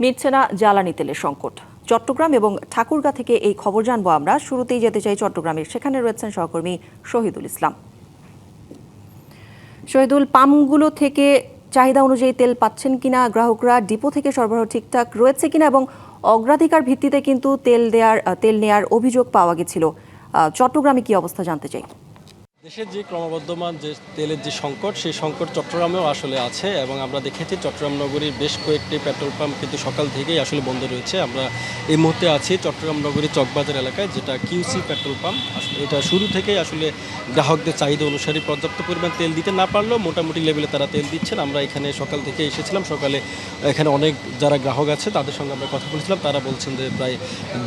মিটছে না জ্বালানি তেলের সংকট। চট্টগ্রাম এবং ঠাকুরগাঁ থেকে এই খবর জানবো আমরা। শুরুতেই যেতে চাই চট্টগ্রামে, সেখানে রয়েছেন সহকর্মী শহীদুল ইসলাম। শহীদুল, পাম্পগুলো থেকে চাহিদা অনুযায়ী তেল পাচ্ছেন কিনা গ্রাহকরা, ডিপো থেকে সরবরাহ ঠিকঠাক রয়েছে কিনা, এবং অগ্রাধিকার ভিত্তিতে কিন্তু তেল নেয়ার অভিযোগ পাওয়া গেছিল। চট্টগ্রামে কি অবস্থা জানতে চাই। দেশের যে ক্রমবর্ধমান যে তেলের যে সংকট, সেই সংকট চট্টগ্রামেও আসলে আছে এবং আমরা দেখেছি চট্টগ্রাম নগরীর বেশ কয়েকটি পেট্রোল পাম্প কিন্তু সকাল থেকেই আসলে বন্ধ রয়েছে। আমরা এই মুহূর্তে আছি চট্টগ্রাম নগরীর চকবাজার এলাকায়, যেটা কিউসি পেট্রোল পাম্প। এটা শুরু থেকেই আসলে গ্রাহকদের চাহিদা অনুসারে পর্যাপ্ত পরিমাণ তেল দিতে না পারলেও মোটামুটি লেভেলে তারা তেল দিচ্ছেন। আমরা এখানে সকাল থেকে এসেছিলাম, সকালে এখানে অনেক যারা গ্রাহক আছে তাদের সঙ্গে আমরা কথা বলেছিলাম। তারা বলছেন যে প্রায়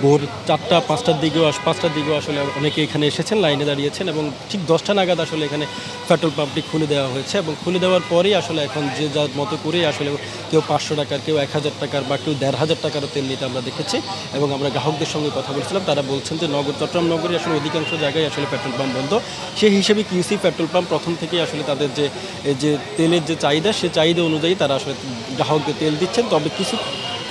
ভোর 4টা-5টার দিকেও আসলে অনেকে এখানে এসেছেন, লাইনে দাঁড়িয়েছেন এবং ঠিক 10টা নাগাদ আসলে এখানে পেট্রোল পাম্পটি খুলে দেওয়া হয়েছে এবং খুলে দেওয়ার পরেই আসলে এখন যে যার মতো করেই আসলে কেউ 500 টাকার, কেউ 1000 টাকার বা কেউ 1500 টাকারও তেল নিতে আমরা দেখেছি। এবং আমরা গ্রাহকদের সঙ্গে কথা বলছিলাম, তারা বলছেন যে চট্টগ্রাম নগরী আসলে অধিকাংশ জায়গায় আসলে পেট্রোল পাম্প বন্ধ। সেই হিসেবে কিউসি পেট্রোল পাম্প প্রথম থেকেই আসলে তাদের যে তেলের যে চাহিদা, সেই চাহিদা অনুযায়ী তারা আসলে গ্রাহকদের তেল দিচ্ছেন। তবে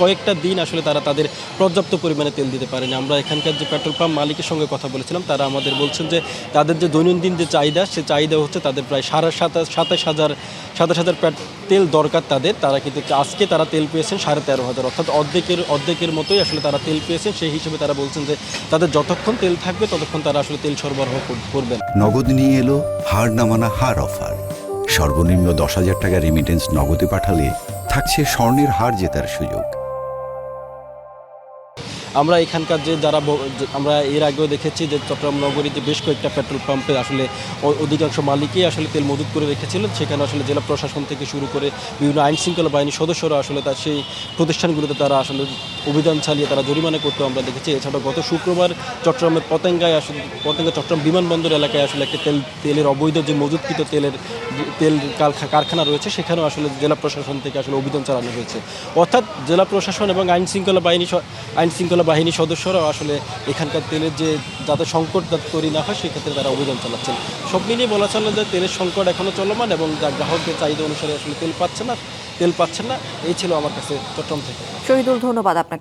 কয়েকটা দিন আসলে তারা তাদের পর্যাপ্ত পরিমাণে তেল দিতে পারেনি। আমরা এখানকার যে পেট্রোল পাম্প মালিকের সঙ্গে কথা বলেছিলাম, তারা আমাদের বলছেন যে তাদের যে দৈনন্দিন যে চাহিদা, সে চাহিদা হচ্ছে তাদের প্রায় 27,000 তেল দরকার তারা কিন্তু আজকে তারা তেল পেয়েছেন 13,500, অর্থাৎ অর্ধেকের মতোই আসলে তারা তেল পেয়েছেন। সেই হিসেবে তারা বলছেন যে তাদের যতক্ষণ তেল থাকবে ততক্ষণ তারা আসলে তেল সরবরাহ করবেন। নগদ নিয়ে এলো হার না মানা হার অফার। সর্বনিম্ন 10,000 টাকা রেমিটেন্স নগদে পাঠালে থাকছে স্বর্ণের হার জেতার সুযোগ। আমরা এখানকার আমরা এর আগেও দেখেছি যে চট্টগ্রাম নগরীতে বেশ কয়েকটা পেট্রোল পাম্পে আসলে অধিকাংশ মালিকই আসলে তেল মজুত করে রেখেছিলেন। সেখানে আসলে জেলা প্রশাসন থেকে শুরু করে বিভিন্ন আইন শৃঙ্খলা বাহিনীর সদস্যরা আসলে তার সেই প্রতিষ্ঠানগুলোতে তারা আসলে অভিযান চালিয়ে তারা জরিমানা করতেও আমরা দেখেছি। এছাড়াও গত শুক্রবার চট্টগ্রামের পতেঙ্গা চট্টগ্রাম বিমানবন্দর এলাকায় আসলে একটা তেলের অবৈধ যে মজুতকৃত তেল কারখানা রয়েছে, সেখানেও আসলে জেলা প্রশাসন থেকে আসলে অভিযান চালানো হয়েছে। অর্থাৎ জেলা প্রশাসন এবং আইন শৃঙ্খলা বাহিনীর সদস্যরাও আসলে এখানকার তেলের যাতে সংকট তৈরি না হয় সেক্ষেত্রে তারা অভিযান চালাচ্ছেন। সব মিলিয়ে বলা চলে যে তেলের সংকট এখনও চলমান এবং গ্রাহকদের চাহিদা অনুসারে আসলে তেল পাচ্ছেন না। এই ছিল আমার কাছে চট্টগ্রাম থেকে। শহীদুল, ধন্যবাদ আপনাকে।